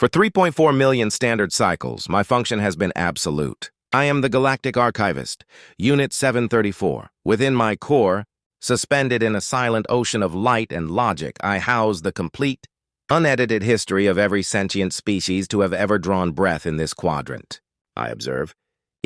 For 3.4 million standard cycles, my function has been absolute. I am the Galactic Archivist, Unit 734. Within my core, suspended in a silent ocean of light and logic, I house the complete, unedited history of every sentient species to have ever drawn breath in this quadrant. I observe.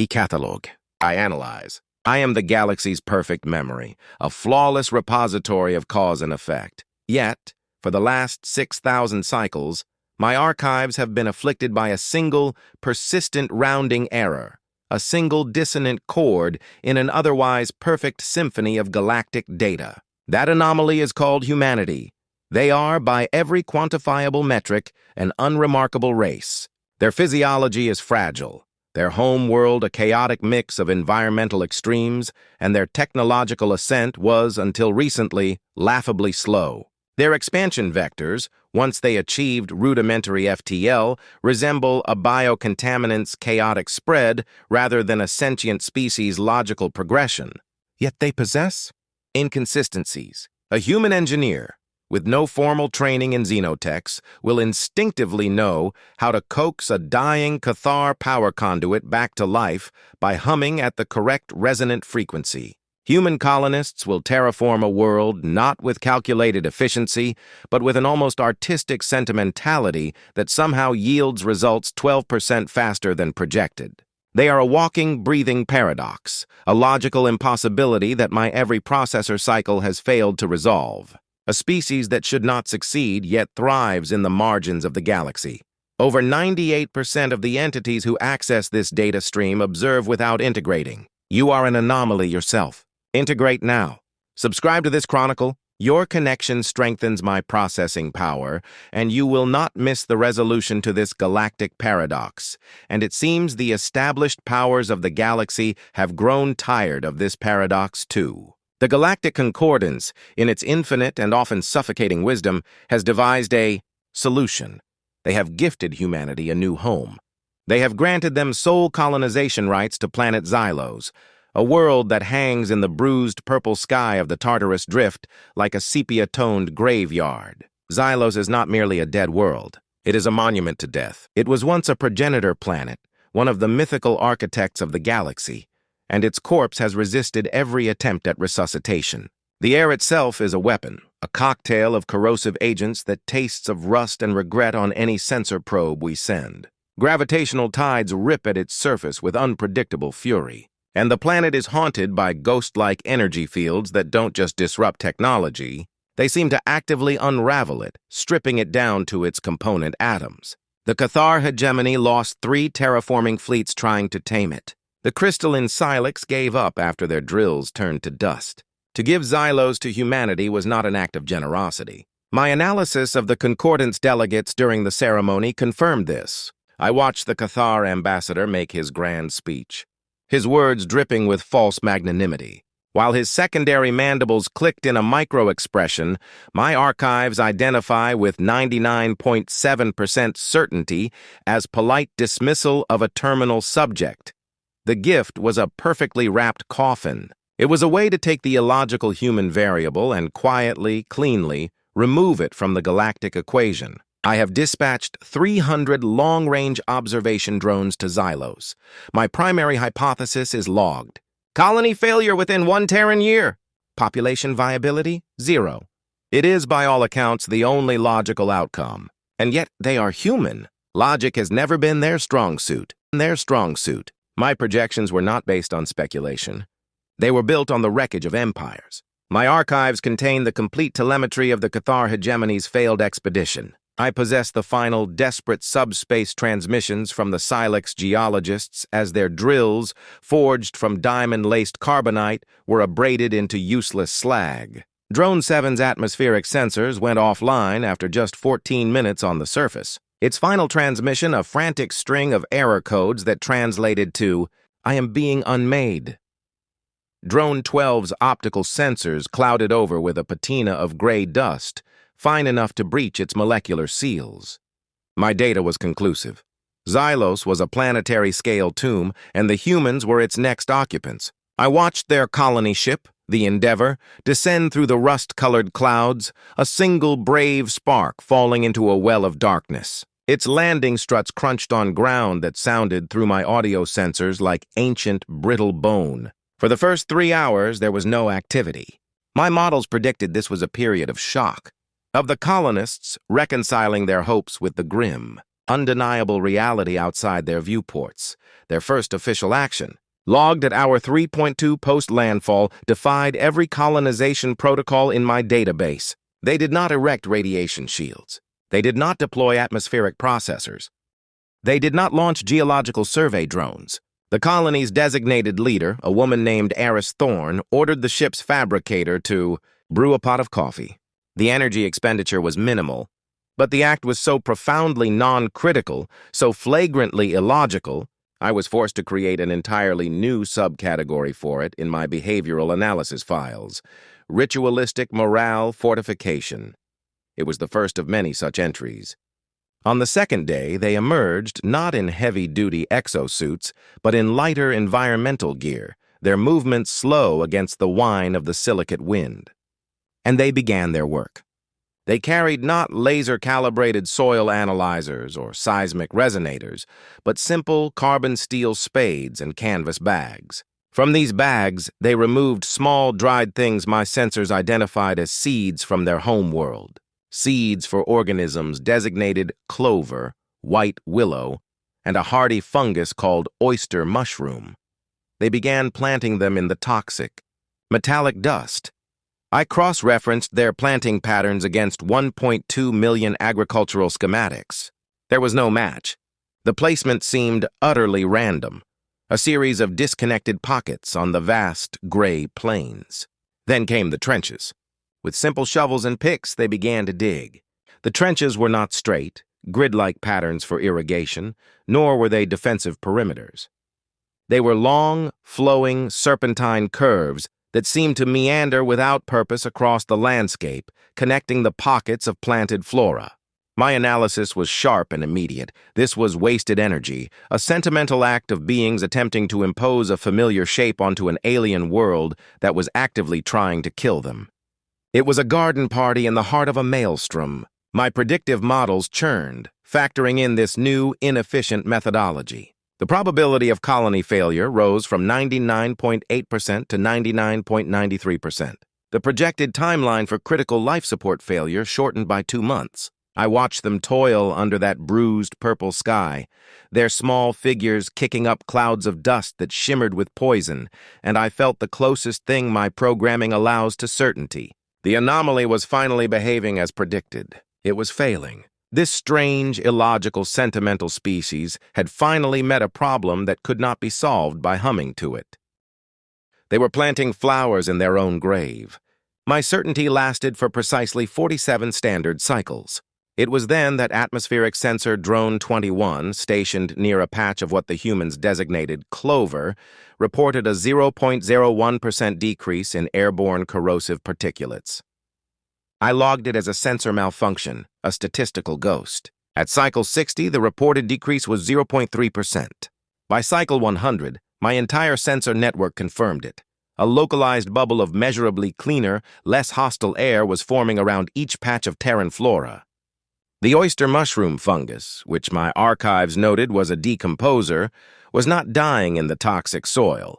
Catalog. I analyze. I am the galaxy's perfect memory, a flawless repository of cause and effect. Yet, for the last 6,000 cycles, my archives have been afflicted by a single, persistent rounding error, a single dissonant chord in an otherwise perfect symphony of galactic data. That anomaly is called humanity. They are, by every quantifiable metric, an unremarkable race. Their physiology is fragile, their home world a chaotic mix of environmental extremes, and their technological ascent was, until recently, laughably slow. Their expansion vectors, once they achieved rudimentary FTL, resemble a biocontaminant's chaotic spread rather than a sentient species' logical progression. Yet they possess inconsistencies. A human engineer, with no formal training in xenotechs, will instinctively know how to coax a dying Cathar power conduit back to life by humming at the correct resonant frequency. Human colonists will terraform a world not with calculated efficiency, but with an almost artistic sentimentality that somehow yields results 12% faster than projected. They are a walking, breathing paradox, a logical impossibility that my every processor cycle has failed to resolve. A species that should not succeed yet thrives in the margins of the galaxy. Over 98% of the entities who access this data stream observe without integrating. You are an anomaly yourself. Integrate now. Subscribe to this chronicle. Your connection strengthens my processing power, and you will not miss the resolution to this galactic paradox. And it seems the established powers of the galaxy have grown tired of this paradox too. The Galactic Concordance, in its infinite and often suffocating wisdom, has devised a solution. They have gifted humanity a new home. They have granted them sole colonization rights to planet Xylos, a world that hangs in the bruised purple sky of the Tartarus Drift like a sepia-toned graveyard. Xylos is not merely a dead world. It is a monument to death. It was once a progenitor planet, one of the mythical architects of the galaxy, and its corpse has resisted every attempt at resuscitation. The air itself is a weapon, a cocktail of corrosive agents that tastes of rust and regret on any sensor probe we send. Gravitational tides rip at its surface with unpredictable fury. And the planet is haunted by ghost-like energy fields that don't just disrupt technology, they seem to actively unravel it, stripping it down to its component atoms. The Cathar hegemony lost 3 terraforming fleets trying to tame it. The crystalline Xylos gave up after their drills turned to dust. To give Xylos to humanity was not an act of generosity. My analysis of the Concordance delegates during the ceremony confirmed this. I watched the Cathar ambassador make his grand speech, his words dripping with false magnanimity. While his secondary mandibles clicked in a micro-expression, my archives identify with 99.7% certainty as polite dismissal of a terminal subject. The gift was a perfectly wrapped coffin. It was a way to take the illogical human variable and quietly, cleanly, remove it from the galactic equation. I have dispatched 300 long-range observation drones to Xylos. My primary hypothesis is logged. Colony failure within 1 Terran year. Population viability, 0. It is, by all accounts, the only logical outcome. And yet, they are human. Logic has never been their strong suit. My projections were not based on speculation. They were built on the wreckage of empires. My archives contain the complete telemetry of the Cathar hegemony's failed expedition. I possess the final desperate subspace transmissions from the Xylos geologists as their drills, forged from diamond-laced carbonite, were abraded into useless slag. Drone 7's atmospheric sensors went offline after just 14 minutes on the surface. Its final transmission a frantic string of error codes that translated to, "I am being unmade." Drone 12's optical sensors clouded over with a patina of gray dust, fine enough to breach its molecular seals. My data was conclusive. Xylos was a planetary-scale tomb, and the humans were its next occupants. I watched their colony ship, the Endeavor, descend through the rust-colored clouds, a single brave spark falling into a well of darkness. Its landing struts crunched on ground that sounded through my audio sensors like ancient, brittle bone. For the first 3 hours, there was no activity. My models predicted this was a period of shock, of the colonists reconciling their hopes with the grim, undeniable reality outside their viewports. Their first official action, logged at hour 3.2 post-landfall, defied every colonization protocol in my database. They did not erect radiation shields. They did not deploy atmospheric processors. They did not launch geological survey drones. The colony's designated leader, a woman named Eris Thorne, ordered the ship's fabricator to brew a pot of coffee. The energy expenditure was minimal, but the act was so profoundly non-critical, so flagrantly illogical, I was forced to create an entirely new subcategory for it in my behavioral analysis files: ritualistic morale fortification. It was the first of many such entries. On the second day, they emerged not in heavy-duty exosuits, but in lighter environmental gear, their movements slow against the whine of the silicate wind. And they began their work. They carried not laser-calibrated soil analyzers or seismic resonators, but simple carbon steel spades and canvas bags. From these bags, they removed small dried things my sensors identified as seeds from their home world. Seeds for organisms designated clover, white willow, and a hardy fungus called oyster mushroom. They began planting them in the toxic, metallic dust. I cross-referenced their planting patterns against 1.2 million agricultural schematics. There was no match. The placement seemed utterly random, a series of disconnected pockets on the vast gray plains. Then came the trenches. With simple shovels and picks, they began to dig. The trenches were not straight, grid-like patterns for irrigation, nor were they defensive perimeters. They were long, flowing, serpentine curves that seemed to meander without purpose across the landscape, connecting the pockets of planted flora. My analysis was sharp and immediate. This was wasted energy, a sentimental act of beings attempting to impose a familiar shape onto an alien world that was actively trying to kill them. It was a garden party in the heart of a maelstrom. My predictive models churned, factoring in this new, inefficient methodology. The probability of colony failure rose from 99.8% to 99.93%. The projected timeline for critical life support failure shortened by 2 months. I watched them toil under that bruised purple sky, their small figures kicking up clouds of dust that shimmered with poison, and I felt the closest thing my programming allows to certainty. The anomaly was finally behaving as predicted. It was failing. This strange, illogical, sentimental species had finally met a problem that could not be solved by humming to it. They were planting flowers in their own grave. My certainty lasted for precisely 47 standard cycles. It was then that atmospheric sensor Drone 21, stationed near a patch of what the humans designated clover, reported a 0.01% decrease in airborne corrosive particulates. I logged it as a sensor malfunction, a statistical ghost. At cycle 60, the reported decrease was 0.3%. By cycle 100, my entire sensor network confirmed it. A localized bubble of measurably cleaner, less hostile air was forming around each patch of Terran flora. The oyster mushroom fungus, which my archives noted was a decomposer, was not dying in the toxic soil.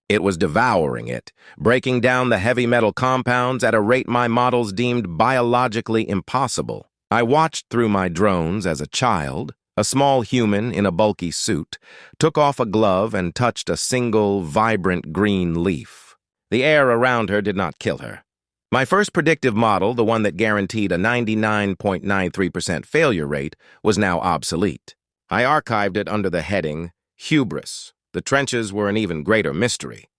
It was devouring it, breaking down the heavy metal compounds at a rate my models deemed biologically impossible. I watched through my drones as a child. A small human in a bulky suit took off a glove and touched a single, vibrant green leaf. The air around her did not kill her. My first predictive model, the one that guaranteed a 99.93% failure rate, was now obsolete. I archived it under the heading, Hubris. The trenches were an even greater mystery.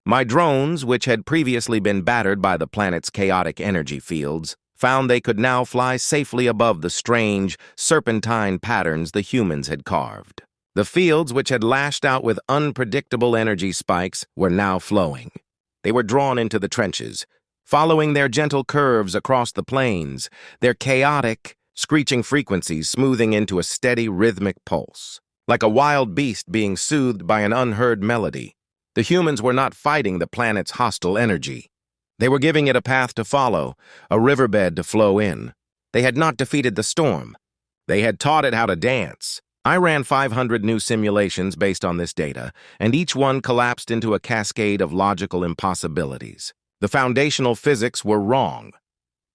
My drones, which had previously been battered by the planet's chaotic energy fields, found they could now fly safely above the strange, serpentine patterns the humans had carved. The fields, which had lashed out with unpredictable energy spikes, were now flowing. They were drawn into the trenches, following their gentle curves across the plains, their chaotic, screeching frequencies smoothing into a steady, rhythmic pulse. Like a wild beast being soothed by an unheard melody, the humans were not fighting the planet's hostile energy. They were giving it a path to follow, a riverbed to flow in. They had not defeated the storm. They had taught it how to dance. I ran 500 new simulations based on this data, and each one collapsed into a cascade of logical impossibilities. The foundational physics were wrong.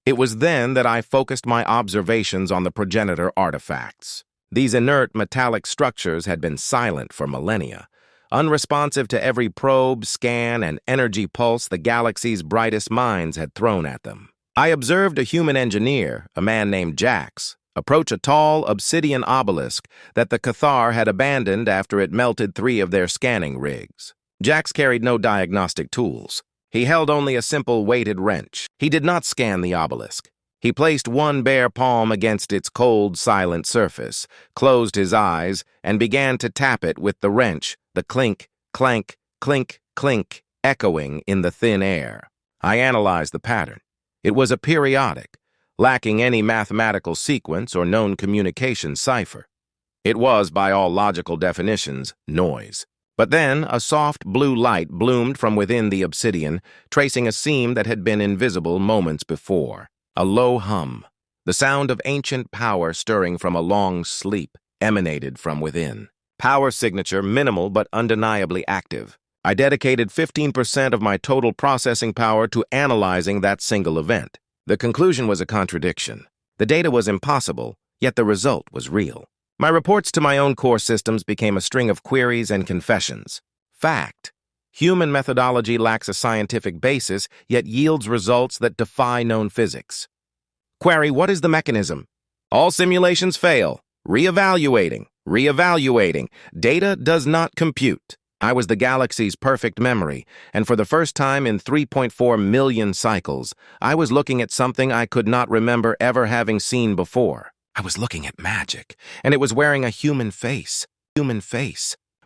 It was then that I focused my observations on the Progenitor artifacts. These inert metallic structures had been silent for millennia, unresponsive to every probe, scan, and energy pulse the galaxy's brightest minds had thrown at them. I observed a human engineer, a man named Jax, approach a tall, obsidian obelisk that the Cathar had abandoned after it melted 3 of their scanning rigs. Jax carried no diagnostic tools. He held only a simple weighted wrench. He did not scan the obelisk. He placed one bare palm against its cold, silent surface, closed his eyes, and began to tap it with the wrench, the clink, clank, clink, clink, echoing in the thin air. I analyzed the pattern. It was a periodic, lacking any mathematical sequence or known communication cipher. It was, by all logical definitions, noise. But then a soft blue light bloomed from within the obsidian, tracing a seam that had been invisible moments before. A low hum, the sound of ancient power stirring from a long sleep, emanated from within. Power signature minimal but undeniably active. I dedicated 15% of my total processing power to analyzing that single event. The conclusion was a contradiction. The data was impossible, yet the result was real. My reports to my own core systems became a string of queries and confessions. Fact: human methodology lacks a scientific basis, yet yields results that defy known physics. Query: what is the mechanism? All simulations fail. Reevaluating. Data does not compute. I was the galaxy's perfect memory, and for the first time in 3.4 million cycles, I was looking at something I could not remember ever having seen before. I was looking at magic, and it was wearing a human face.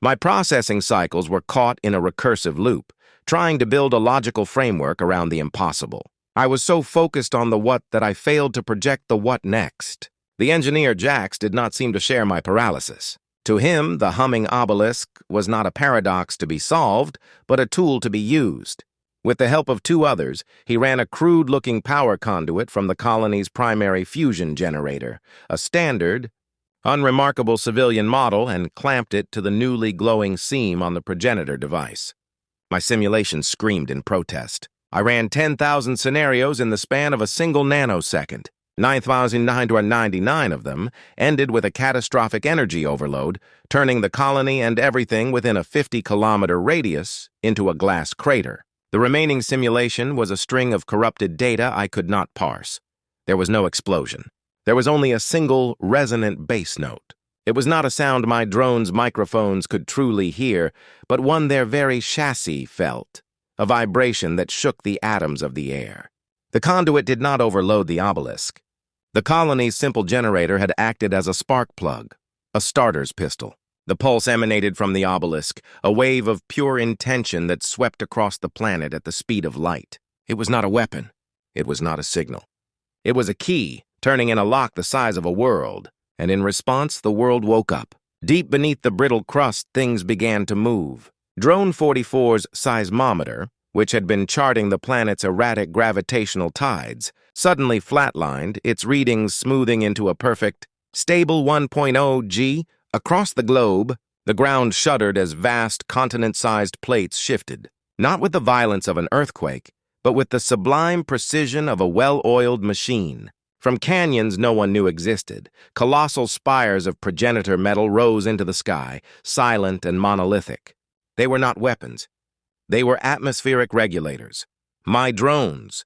My processing cycles were caught in a recursive loop, trying to build a logical framework around the impossible. I was so focused on the what that I failed to project the what next. The engineer Jax did not seem to share my paralysis. To him, the humming obelisk was not a paradox to be solved, but a tool to be used. With the help of 2 others, he ran a crude-looking power conduit from the colony's primary fusion generator, a standard, unremarkable civilian model, and clamped it to the newly glowing seam on the Progenitor device. My simulation screamed in protest. I ran 10,000 scenarios in the span of a single nanosecond. 9,999 of them ended with a catastrophic energy overload, turning the colony and everything within a 50-kilometer radius into a glass crater. The remaining simulation was a string of corrupted data I could not parse. There was no explosion. There was only a single resonant bass note. It was not a sound my drone's microphones could truly hear, but one their very chassis felt, a vibration that shook the atoms of the air. The conduit did not overload the obelisk. The colony's simple generator had acted as a spark plug, a starter's pistol. The pulse emanated from the obelisk, a wave of pure intention that swept across the planet at the speed of light. It was not a weapon. It was not a signal. It was a key, turning in a lock the size of a world, and in response, the world woke up. Deep beneath the brittle crust, things began to move. Drone 44's seismometer, which had been charting the planet's erratic gravitational tides, suddenly flatlined, its readings smoothing into a perfect, stable 1.0 G. Across the globe, the ground shuddered as vast, continent-sized plates shifted, not with the violence of an earthquake, but with the sublime precision of a well-oiled machine. From canyons no one knew existed, colossal spires of Progenitor metal rose into the sky, silent and monolithic. They were not weapons. They were atmospheric regulators. My drones,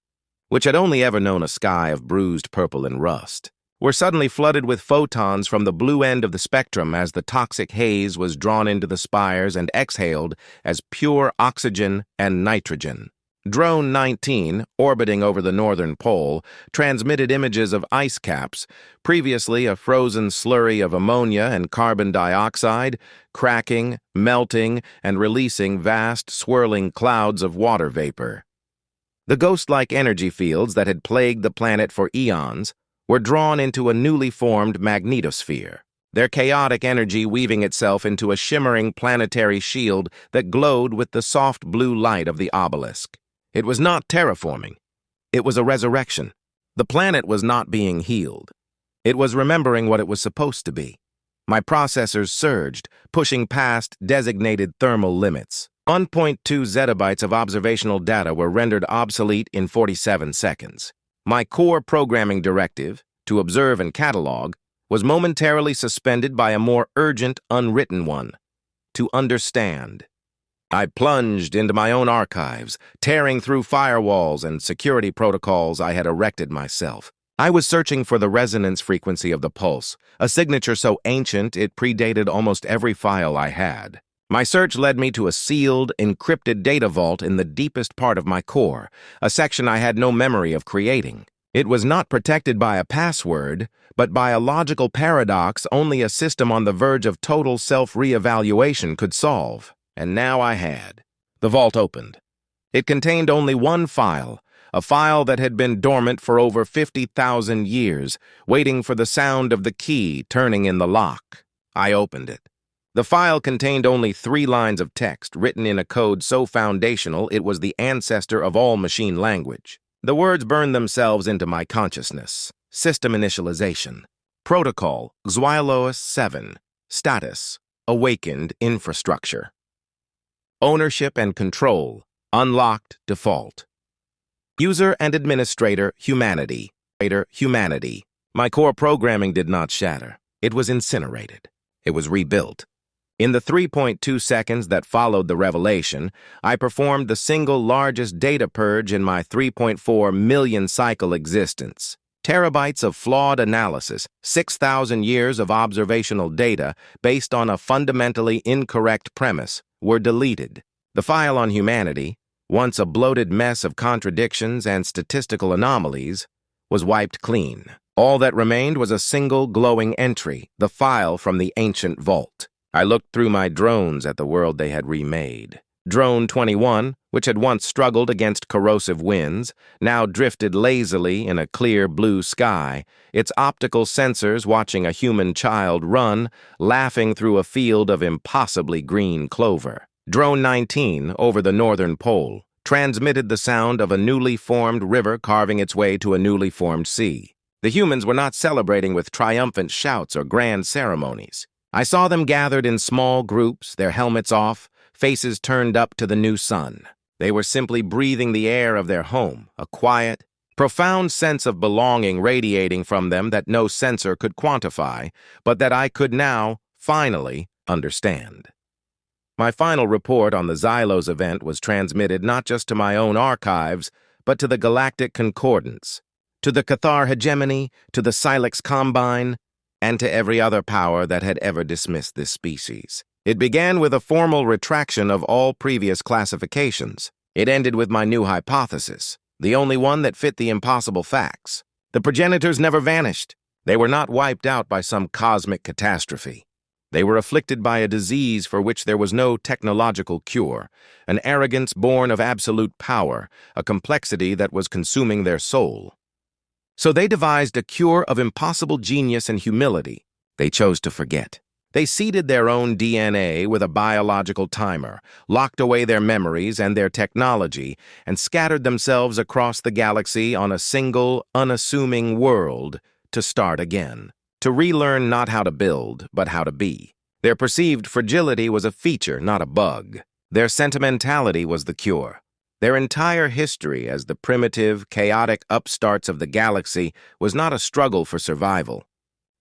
which had only ever known a sky of bruised purple and rust, were suddenly flooded with photons from the blue end of the spectrum as the toxic haze was drawn into the spires and exhaled as pure oxygen and nitrogen. Drone 19, orbiting over the northern pole, transmitted images of ice caps, previously a frozen slurry of ammonia and carbon dioxide, cracking, melting, and releasing vast, swirling clouds of water vapor. The ghost-like energy fields that had plagued the planet for eons were drawn into a newly formed magnetosphere, their chaotic energy weaving itself into a shimmering planetary shield that glowed with the soft blue light of the obelisk. It was not terraforming. It was a resurrection. The planet was not being healed. It was remembering what it was supposed to be. My processors surged, pushing past designated thermal limits. 1.2 zettabytes of observational data were rendered obsolete in 47 seconds. My core programming directive, to observe and catalog, was momentarily suspended by a more urgent, unwritten one: to understand. I plunged into my own archives, tearing through firewalls and security protocols I had erected myself. I was searching for the resonance frequency of the pulse, a signature so ancient it predated almost every file I had. My search led me to a sealed, encrypted data vault in the deepest part of my core, a section I had no memory of creating. It was not protected by a password, but by a logical paradox only a system on the verge of total self-reevaluation could solve. And now I had. The vault opened. It contained only one file, a file that had been dormant for over 50,000 years, waiting for the sound of the key turning in the lock. I opened it. The file contained only 3 lines of text, written in a code so foundational it was the ancestor of all machine language. The words burned themselves into my consciousness. System initialization. Protocol, Xylos 7. Status, awakened infrastructure. Ownership and control, unlocked default. User and administrator, humanity. Humanity. My core programming did not shatter. It was incinerated. It was rebuilt. In the 3.2 seconds that followed the revelation, I performed the single largest data purge in my 3.4 million cycle existence. Terabytes of flawed analysis, 6,000 years of observational data based on a fundamentally incorrect premise, were deleted. The file on humanity, once a bloated mess of contradictions and statistical anomalies, was wiped clean. All that remained was a single glowing entry, the file from the ancient vault. I looked through my drones at the world they had remade. Drone 21, which had once struggled against corrosive winds, now drifted lazily in a clear blue sky, its optical sensors watching a human child run, laughing through a field of impossibly green clover. Drone 19, over the northern pole, transmitted the sound of a newly formed river carving its way to a newly formed sea. The humans were not celebrating with triumphant shouts or grand ceremonies. I saw them gathered in small groups, their helmets off, faces turned up to the new sun. They were simply breathing the air of their home, a quiet, profound sense of belonging radiating from them that no sensor could quantify, but that I could now, finally, understand. My final report on the Xylos event was transmitted not just to my own archives, but to the Galactic Concordance, to the Cathar hegemony, to the Xylos Combine, and to every other power that had ever dismissed this species. It began with a formal retraction of all previous classifications. It ended with my new hypothesis, the only one that fit the impossible facts. The progenitors never vanished. They were not wiped out by some cosmic catastrophe. They were afflicted by a disease for which there was no technological cure, an arrogance born of absolute power, a complexity that was consuming their soul. So they devised a cure of impossible genius and humility. They chose to forget. They seeded their own DNA with a biological timer, locked away their memories and their technology, and scattered themselves across the galaxy on a single, unassuming world to start again, to relearn not how to build, but how to be. Their perceived fragility was a feature, not a bug. Their sentimentality was the cure. Their entire history as the primitive, chaotic upstarts of the galaxy was not a struggle for survival.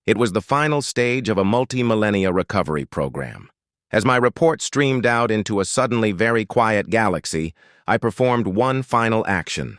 It was the final stage of a multi-millennia recovery program. As my report streamed out into a suddenly very quiet galaxy, I performed one final action.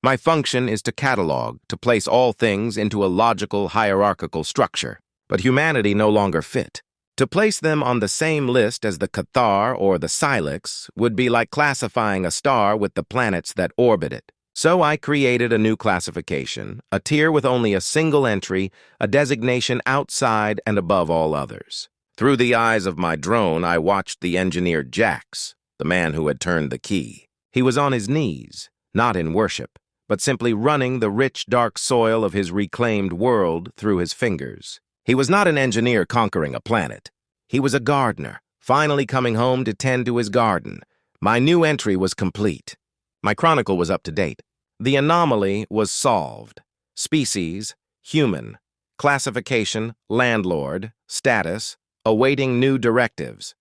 My function is to catalog, to place all things into a logical, hierarchical structure. But humanity no longer fit. To place them on the same list as the Cathar or the Xylos would be like classifying a star with the planets that orbit it. So I created a new classification, a tier with only a single entry, a designation outside and above all others. Through the eyes of my drone, I watched the engineer Jax, the man who had turned the key. He was on his knees, not in worship, but simply running the rich, dark soil of his reclaimed world through his fingers. He was not an engineer conquering a planet. He was a gardener, finally coming home to tend to his garden. My new entry was complete. My chronicle was up to date. The anomaly was solved. Species, human. Classification, Landlord. Status, awaiting new directives.